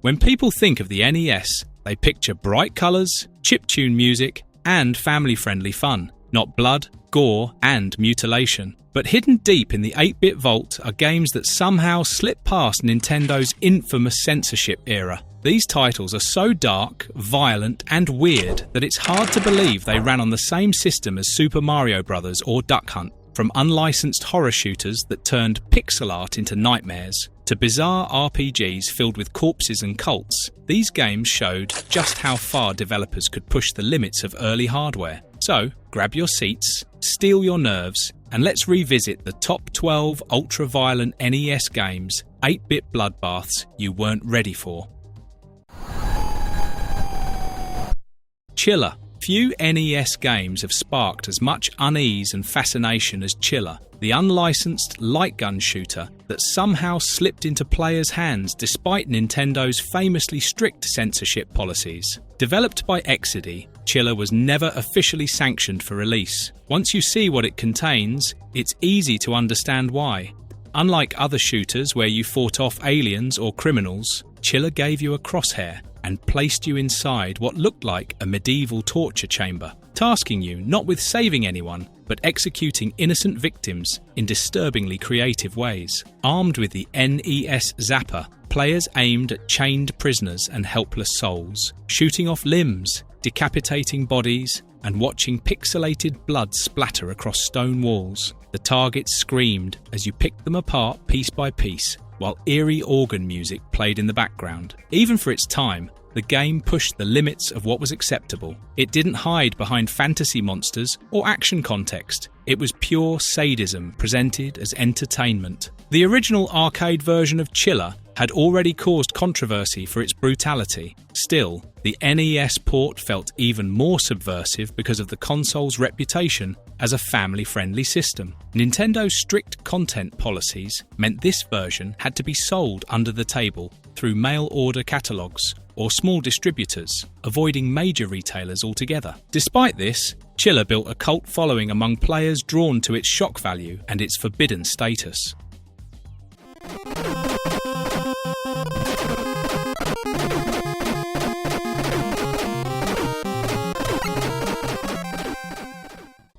When people think of the NES, they picture bright colours, chiptune music, and family-friendly fun, not blood, gore, and mutilation. But hidden deep in the 8-bit vault are games that somehow slip past Nintendo's infamous censorship era. These titles are so dark, violent, and weird that it's hard to believe they ran on the same system as Super Mario Bros. Or Duck Hunt. From unlicensed horror shooters that turned pixel art into nightmares, to bizarre RPGs filled with corpses and cults, these games showed just how far developers could push the limits of early hardware. So, grab your seats, steel your nerves, and let's revisit the top 12 ultra-violent NES games, 8-bit bloodbaths you weren't ready for. Chiller. Few NES games have sparked as much unease and fascination as Chiller, the unlicensed light gun shooter that somehow slipped into players' hands despite Nintendo's famously strict censorship policies. Developed by Exidy, Chiller was never officially sanctioned for release. Once you see what it contains, it's easy to understand why. Unlike other shooters where you fought off aliens or criminals, Chiller gave you a crosshair and placed you inside what looked like a medieval torture chamber, tasking you not with saving anyone, but executing innocent victims in disturbingly creative ways. Armed with the NES Zapper, players aimed at chained prisoners and helpless souls, shooting off limbs, decapitating bodies, and watching pixelated blood splatter across stone walls. The targets screamed as you picked them apart piece by piece, while eerie organ music played in the background. Even for its time, the game pushed the limits of what was acceptable. It didn't hide behind fantasy monsters or action context. It was pure sadism presented as entertainment. The original arcade version of Chiller had already caused controversy for its brutality. Still, the NES port felt even more subversive because of the console's reputation as a family-friendly system. Nintendo's strict content policies meant this version had to be sold under the table through mail-order catalogs or small distributors, avoiding major retailers altogether. Despite this, Chiller built a cult following among players drawn to its shock value and its forbidden status.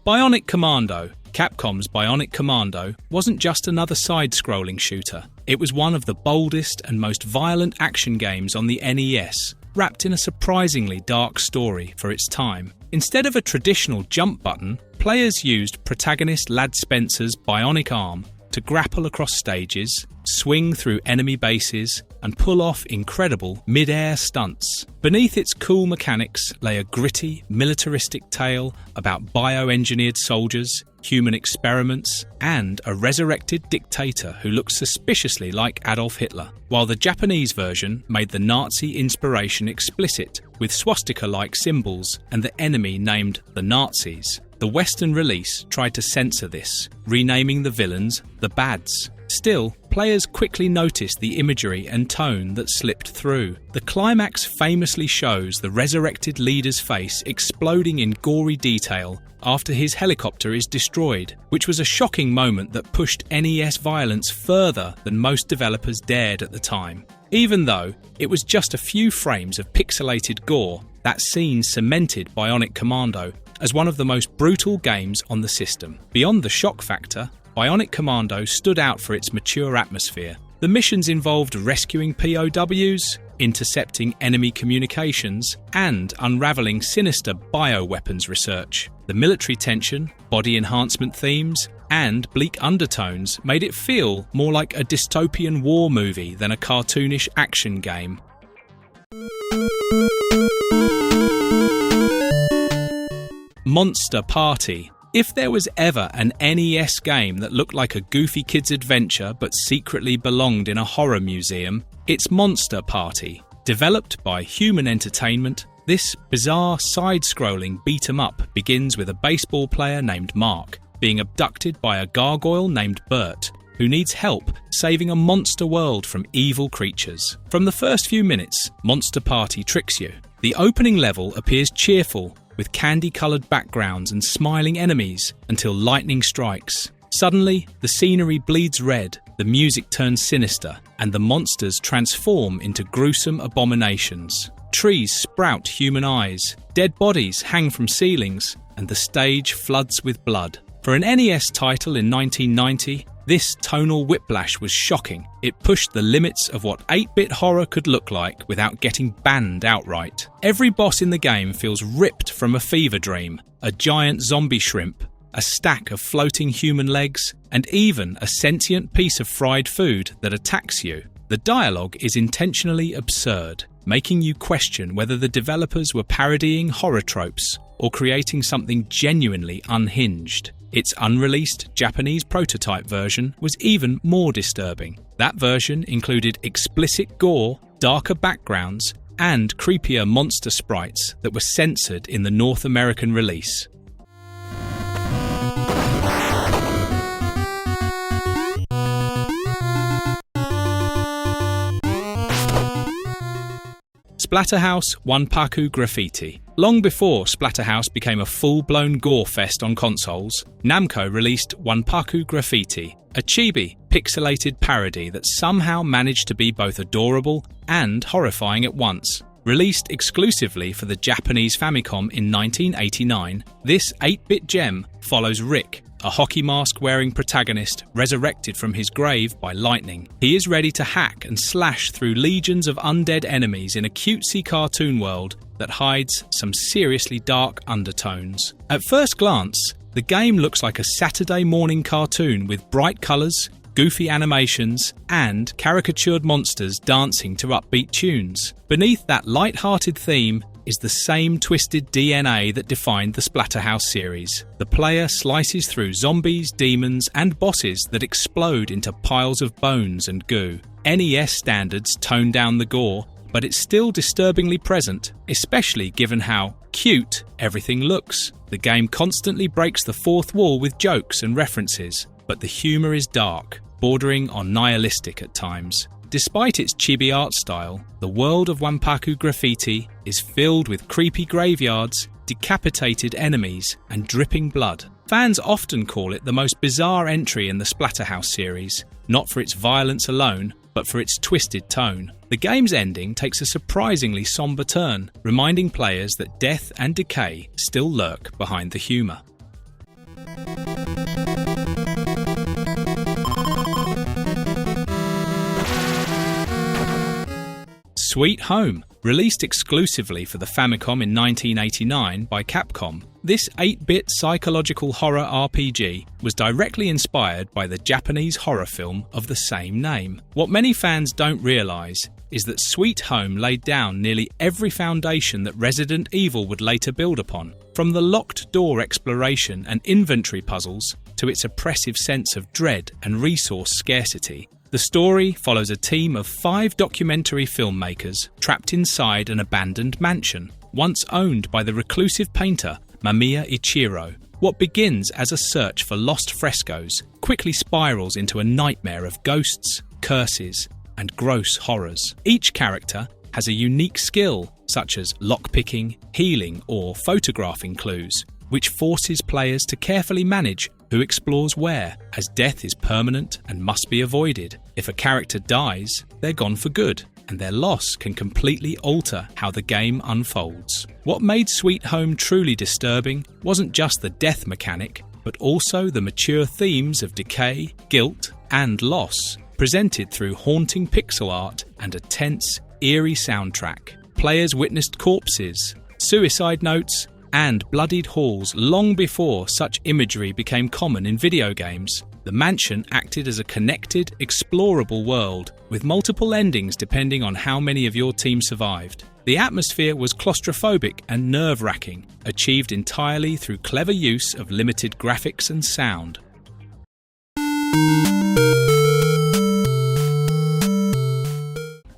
Bionic Commando. Capcom's Bionic Commando wasn't just another side-scrolling shooter. It was one of the boldest and most violent action games on the NES, wrapped in a surprisingly dark story for its time. Instead of a traditional jump button, players used protagonist Lad Spencer's bionic arm to grapple across stages, swing through enemy bases, and pull off incredible mid-air stunts. Beneath its cool mechanics lay a gritty, militaristic tale about bioengineered soldiers, human experiments, and a resurrected dictator who looked suspiciously like Adolf Hitler, while the Japanese version made the Nazi inspiration explicit with swastika-like symbols and the enemy named the Nazis. The Western release tried to censor this, renaming the villains the Bads. Still, players quickly noticed the imagery and tone that slipped through. The climax famously shows the resurrected leader's face exploding in gory detail after his helicopter is destroyed, which was a shocking moment that pushed NES violence further than most developers dared at the time. Even though it was just a few frames of pixelated gore, that scene cemented Bionic Commando as one of the most brutal games on the system. Beyond the shock factor, Bionic Commando stood out for its mature atmosphere. The missions involved rescuing POWs, intercepting enemy communications, and unravelling sinister bioweapons research. The military tension, body enhancement themes, and bleak undertones made it feel more like a dystopian war movie than a cartoonish action game. Monster Party. If there was ever an NES game that looked like a goofy kid's adventure but secretly belonged in a horror museum, it's Monster Party. Developed by Human Entertainment, this bizarre side-scrolling beat-em-up begins with a baseball player named Mark being abducted by a gargoyle named Bert, who needs help saving a monster world from evil creatures. From the first few minutes, Monster Party tricks you. The opening level appears cheerful, with candy-coloured backgrounds and smiling enemies, until lightning strikes. Suddenly, the scenery bleeds red, the music turns sinister, and the monsters transform into gruesome abominations. Trees sprout human eyes, dead bodies hang from ceilings, and the stage floods with blood. For an NES title in 1990, this tonal whiplash was shocking. It pushed the limits of what 8-bit horror could look like without getting banned outright. Every boss in the game feels ripped from a fever dream, a giant zombie shrimp, a stack of floating human legs, and even a sentient piece of fried food that attacks you. The dialogue is intentionally absurd, making you question whether the developers were parodying horror tropes or creating something genuinely unhinged. Its unreleased Japanese prototype version was even more disturbing. That version included explicit gore, darker backgrounds, and creepier monster sprites that were censored in the North American release. Splatterhouse Waku Graffiti. Long before Splatterhouse became a full-blown gore fest on consoles, Namco released Waku Graffiti, a chibi, pixelated parody that somehow managed to be both adorable and horrifying at once. Released exclusively for the Japanese Famicom in 1989, this 8-bit gem follows Rick, a hockey mask-wearing protagonist resurrected from his grave by lightning. He is ready to hack and slash through legions of undead enemies in a cutesy cartoon world that hides some seriously dark undertones. At first glance, the game looks like a Saturday morning cartoon with bright colours, goofy animations, and caricatured monsters dancing to upbeat tunes. Beneath that light-hearted theme is the same twisted DNA that defined the Splatterhouse series. The player slices through zombies, demons, and bosses that explode into piles of bones and goo. NES standards tone down the gore, but it's still disturbingly present, especially given how cute everything looks. The game constantly breaks the fourth wall with jokes and references, but the humour is dark, bordering on nihilistic at times. Despite its chibi art style, the world of Waku Graffiti is filled with creepy graveyards, decapitated enemies, and dripping blood. Fans often call it the most bizarre entry in the Splatterhouse series, not for its violence alone, but for its twisted tone. The game's ending takes a surprisingly somber turn, reminding players that death and decay still lurk behind the humour. Sweet Home. Released exclusively for the Famicom in 1989 by Capcom, this 8-bit psychological horror RPG was directly inspired by the Japanese horror film of the same name. What many fans don't realise is that Sweet Home laid down nearly every foundation that Resident Evil would later build upon, from the locked door exploration and inventory puzzles to its oppressive sense of dread and resource scarcity. The story follows a team of 5 documentary filmmakers trapped inside an abandoned mansion, once owned by the reclusive painter Mamiya Ichiro. What begins as a search for lost frescoes quickly spirals into a nightmare of ghosts, curses, and gross horrors. Each character has a unique skill, such as lockpicking, healing, or photographing clues, which forces players to carefully manage who explores where, as death is permanent and must be avoided. If a character dies, they're gone for good, and their loss can completely alter how the game unfolds. What made Sweet Home truly disturbing wasn't just the death mechanic, but also the mature themes of decay, guilt, and loss, presented through haunting pixel art and a tense, eerie soundtrack. Players witnessed corpses, suicide notes, and bloodied halls long before such imagery became common in video games. The mansion acted as a connected, explorable world, with multiple endings depending on how many of your team survived. The atmosphere was claustrophobic and nerve-wracking, achieved entirely through clever use of limited graphics and sound.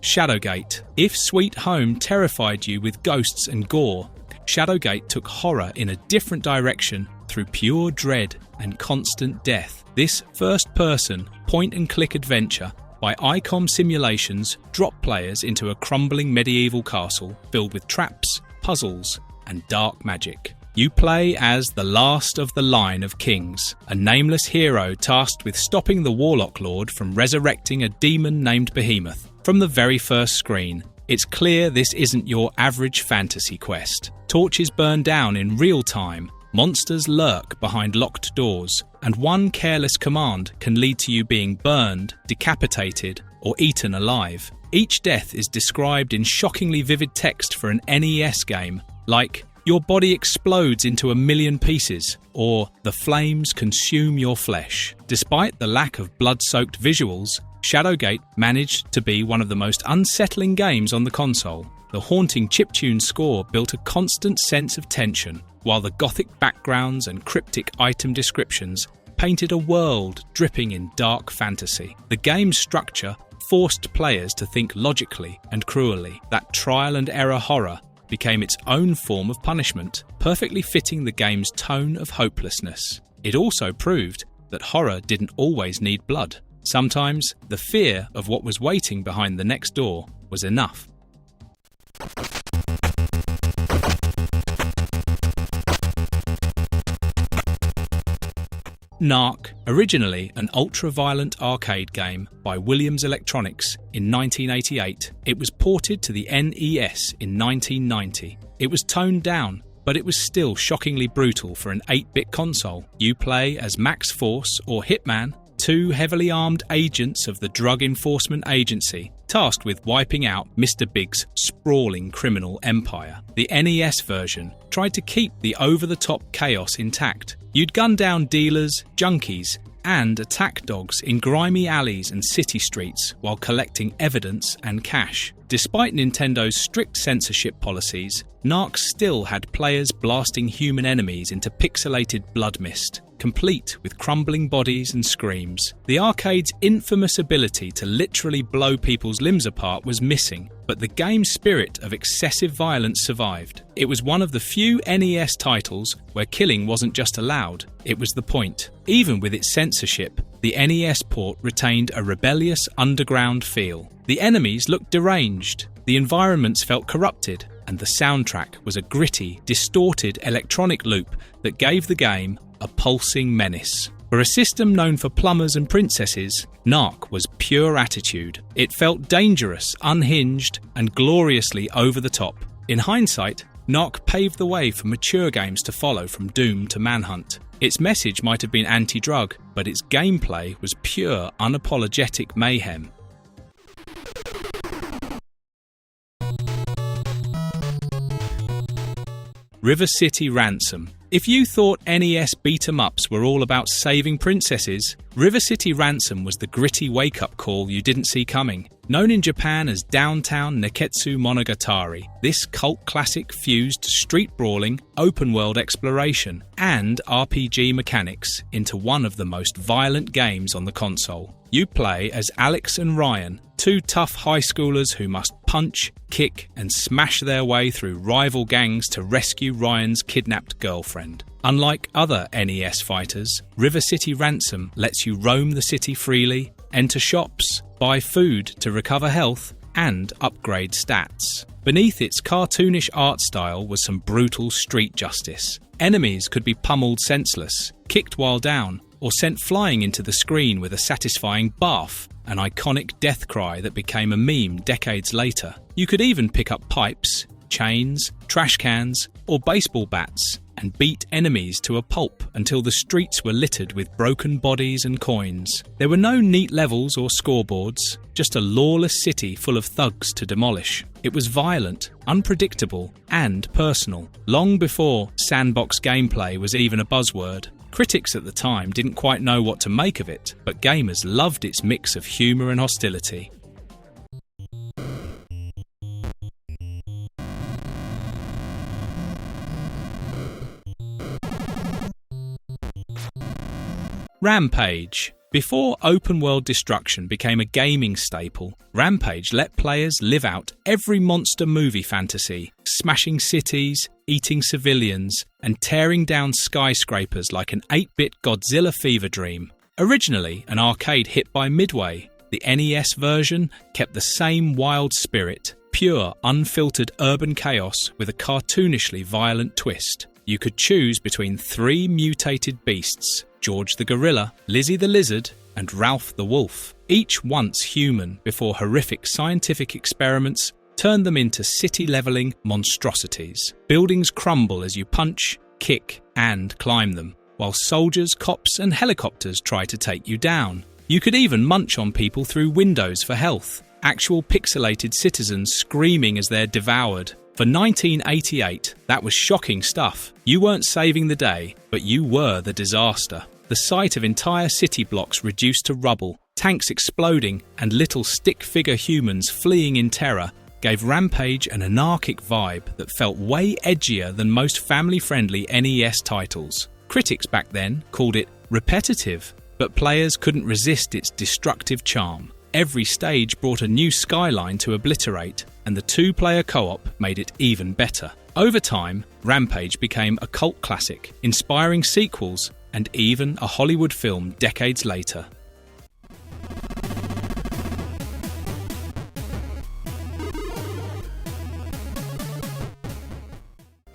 Shadowgate. If Sweet Home terrified you with ghosts and gore, Shadowgate took horror in a different direction through pure dread and constant death. This first-person, point-and-click adventure by ICOM Simulations dropped players into a crumbling medieval castle filled with traps, puzzles, and dark magic. You play as the last of the line of kings, a nameless hero tasked with stopping the Warlock Lord from resurrecting a demon named Behemoth. From the very first screen, it's clear this isn't your average fantasy quest. Torches burn down in real time, monsters lurk behind locked doors, and one careless command can lead to you being burned, decapitated, or eaten alive. Each death is described in shockingly vivid text for an NES game, like "Your body explodes into a million pieces," or "The flames consume your flesh." Despite the lack of blood-soaked visuals, Shadowgate managed to be one of the most unsettling games on the console. The haunting chiptune score built a constant sense of tension, while the gothic backgrounds and cryptic item descriptions painted a world dripping in dark fantasy. The game's structure forced players to think logically and cruelly. That trial and error horror became its own form of punishment, perfectly fitting the game's tone of hopelessness. It also proved that horror didn't always need blood. Sometimes the fear of what was waiting behind the next door was enough. Narc, originally an ultra-violent arcade game by Williams Electronics in 1988, it was ported to the NES in 1990. It was toned down, but it was still shockingly brutal for an 8-bit console. You play as Max Force or Hitman, two heavily armed agents of the Drug Enforcement Agency, tasked with wiping out Mr. Big's sprawling criminal empire. The NES version tried to keep the over-the-top chaos intact. You'd gun down dealers, junkies, and attack dogs in grimy alleys and city streets while collecting evidence and cash. Despite Nintendo's strict censorship policies, Narc still had players blasting human enemies into pixelated blood mist, complete with crumbling bodies and screams. The arcade's infamous ability to literally blow people's limbs apart was missing, but the game's spirit of excessive violence survived. It was one of the few NES titles where killing wasn't just allowed, it was the point. Even with its censorship, the NES port retained a rebellious underground feel. The enemies looked deranged, the environments felt corrupted, and the soundtrack was a gritty, distorted electronic loop that gave the game a pulsing menace. For a system known for plumbers and princesses, Narc was pure attitude. It felt dangerous, unhinged, and gloriously over the top. In hindsight, Narc paved the way for mature games to follow from Doom to Manhunt. Its message might have been anti-drug, but its gameplay was pure, unapologetic mayhem. City Ransom. If you thought NES beat-em-ups were all about saving princesses, City Ransom was the gritty wake-up call you didn't see coming. Known in Japan as Downtown Neketsu Monogatari, this cult classic fused street brawling, open-world exploration, and RPG mechanics into one of the most violent games on the console. You play as Alex and Ryan, two tough high schoolers who must punch, kick, and smash their way through rival gangs to rescue Ryan's kidnapped girlfriend. Unlike other NES fighters, City Ransom lets you roam the city freely, enter shops, buy food to recover health, and upgrade stats. Beneath its cartoonish art style was some brutal street justice. Enemies could be pummeled senseless, kicked while down, or sent flying into the screen with a satisfying barf, an iconic death cry that became a meme decades later. You could even pick up pipes, chains, trash cans, or baseball bats and beat enemies to a pulp until the streets were littered with broken bodies and coins. There were no neat levels or scoreboards, just a lawless city full of thugs to demolish. It was violent, unpredictable, and personal, long before sandbox gameplay was even a buzzword. Critics at the time didn't quite know what to make of it, but gamers loved its mix of humour and hostility. Rampage. Before open-world destruction became a gaming staple, Rampage let players live out every monster movie fantasy, smashing cities, eating civilians, and tearing down skyscrapers like an 8-bit Godzilla fever dream. Originally an arcade hit by Midway, the NES version kept the same wild spirit, pure, unfiltered urban chaos with a cartoonishly violent twist. You could choose between 3 mutated beasts: George the Gorilla, Lizzie the Lizard, and Ralph the Wolf, each once human before horrific scientific experiments turned them into city-leveling monstrosities. Buildings crumble as you punch, kick, and climb them, while soldiers, cops, and helicopters try to take you down. You could even munch on people through windows for health, actual pixelated citizens screaming as they're devoured. For 1988, that was shocking stuff. You weren't saving the day, but you were the disaster. The sight of entire city blocks reduced to rubble, tanks exploding, and little stick-figure humans fleeing in terror gave Rampage an anarchic vibe that felt way edgier than most family-friendly NES titles. Critics back then called it repetitive, but players couldn't resist its destructive charm. Every stage brought a new skyline to obliterate, and the 2-player co-op made it even better. Over time, Rampage became a cult classic, inspiring sequels and even a Hollywood film decades later.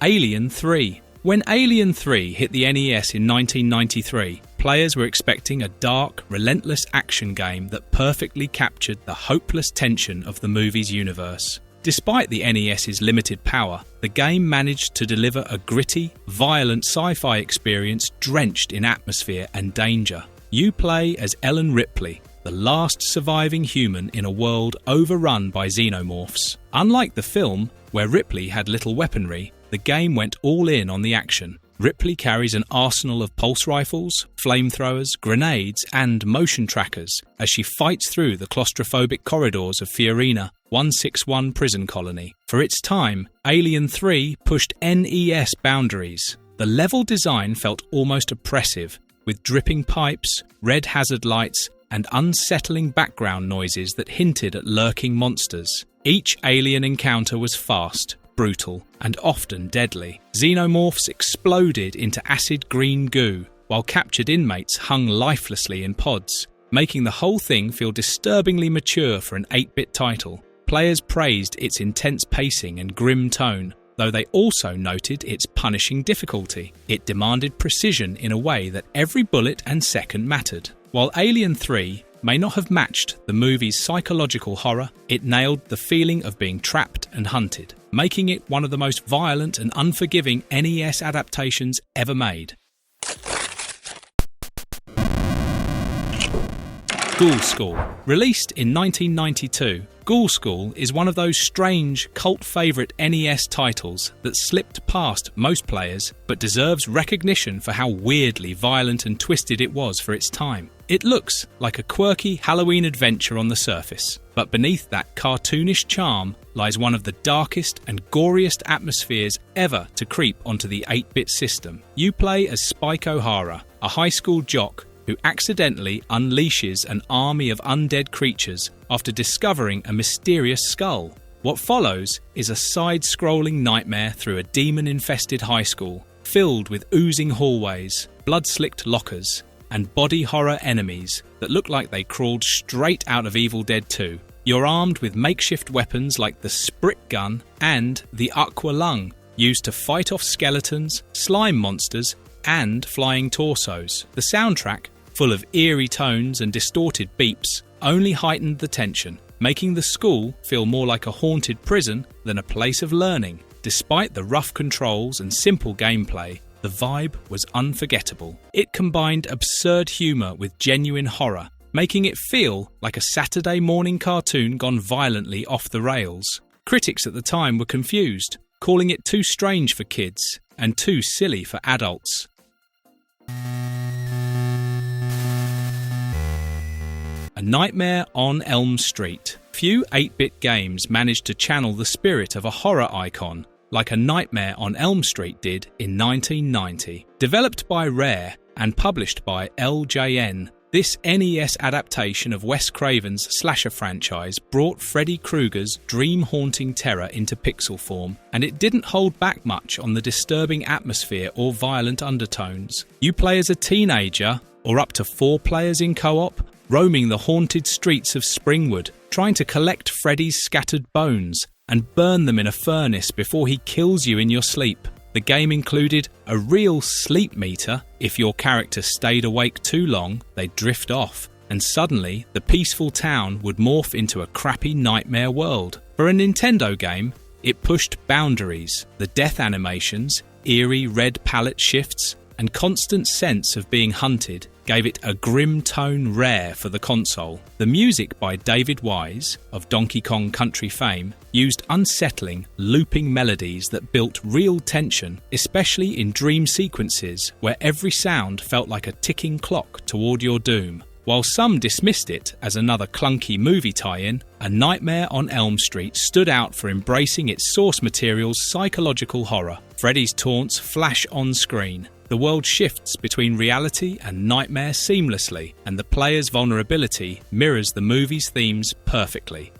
Alien 3. When Alien 3 hit the NES in 1993, players were expecting a dark, relentless action game that perfectly captured the hopeless tension of the movie's universe. Despite the NES's limited power, the game managed to deliver a gritty, violent sci-fi experience drenched in atmosphere and danger. You play as Ellen Ripley, the last surviving human in a world overrun by xenomorphs. Unlike the film, where Ripley had little weaponry, the game went all in on the action. Ripley carries an arsenal of pulse rifles, flamethrowers, grenades, and motion trackers as she fights through the claustrophobic corridors of Fiorina 161 prison colony. For its time, Alien 3 pushed NES boundaries. The level design felt almost oppressive, with dripping pipes, red hazard lights, and unsettling background noises that hinted at lurking monsters. Each alien encounter was fast, brutal, and often deadly. Xenomorphs exploded into acid green goo, while captured inmates hung lifelessly in pods, making the whole thing feel disturbingly mature for an 8-bit title. Players praised its intense pacing and grim tone, though they also noted its punishing difficulty. It demanded precision in a way that every bullet and second mattered. While Alien 3 may not have matched the movie's psychological horror, it nailed the feeling of being trapped and hunted, making it one of the most violent and unforgiving NES adaptations ever made. Ghoul School. Released in 1992, Ghoul School is one of those strange, cult-favourite NES titles that slipped past most players but deserves recognition for how weirdly violent and twisted it was for its time. It looks like a quirky Halloween adventure on the surface, but beneath that cartoonish charm lies one of the darkest and goriest atmospheres ever to creep onto the 8-bit system. You play as Spike O'Hara, a high school jock who accidentally unleashes an army of undead creatures after discovering a mysterious skull. What follows is a side-scrolling nightmare through a demon-infested high school, filled with oozing hallways, blood-slicked lockers, and body horror enemies that look like they crawled straight out of Evil Dead 2. You're armed with makeshift weapons like the Sprit Gun and the Aqua Lung, used to fight off skeletons, slime monsters, and flying torsos. The soundtrack, full of eerie tones and distorted beeps, only heightened the tension, making the school feel more like a haunted prison than a place of learning. Despite the rough controls and simple gameplay, the vibe was unforgettable. It combined absurd humour with genuine horror, making it feel like a Saturday morning cartoon gone violently off the rails. Critics at the time were confused, calling it too strange for kids and too silly for adults. A Nightmare on Elm Street. Few 8-bit games managed to channel the spirit of a horror icon like A Nightmare on Elm Street did in 1990. Developed by Rare and published by LJN, this NES adaptation of Wes Craven's slasher franchise brought Freddy Krueger's dream-haunting terror into pixel form, and it didn't hold back much on the disturbing atmosphere or violent undertones. You play as a teenager, or up to 4 players in co-op, roaming the haunted streets of Springwood, trying to collect Freddy's scattered bones and burn them in a furnace before he kills you in your sleep. The game included a real sleep meter. If your character stayed awake too long, they'd drift off, and suddenly the peaceful town would morph into a crappy nightmare world. For a Nintendo game, it pushed boundaries. The death animations, eerie red palette shifts, and constant sense of being hunted gave it a grim tone rare for the console. The music by David Wise, of Donkey Kong Country fame, used unsettling, looping melodies that built real tension, especially in dream sequences where every sound felt like a ticking clock toward your doom. While some dismissed it as another clunky movie tie-in, A Nightmare on Elm Street stood out for embracing its source material's psychological horror. Freddy's taunts flash on screen. The world shifts between reality and nightmare seamlessly, and the player's vulnerability mirrors the movie's themes perfectly.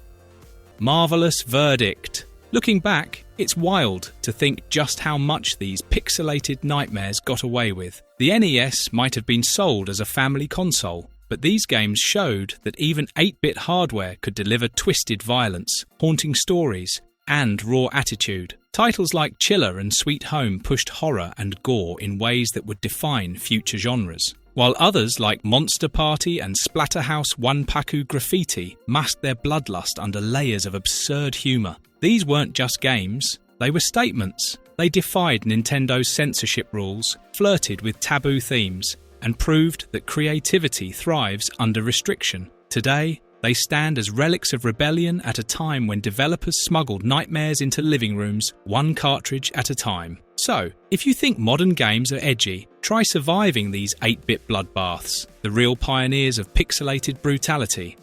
Marvelous verdict. Looking back, it's wild to think just how much these pixelated nightmares got away with. The NES might have been sold as a family console, but these games showed that even 8-bit hardware could deliver twisted violence, haunting stories, and raw attitude. Titles like Chiller and Sweet Home pushed horror and gore in ways that would define future genres, while others like Monster Party and Splatterhouse Waku Graffiti masked their bloodlust under layers of absurd humour. These weren't just games, they were statements. They defied Nintendo's censorship rules, flirted with taboo themes, and proved that creativity thrives under restriction. Today, they stand as relics of rebellion at a time when developers smuggled nightmares into living rooms, one cartridge at a time. So, if you think modern games are edgy, try surviving these 8-bit bloodbaths, the real pioneers of pixelated brutality.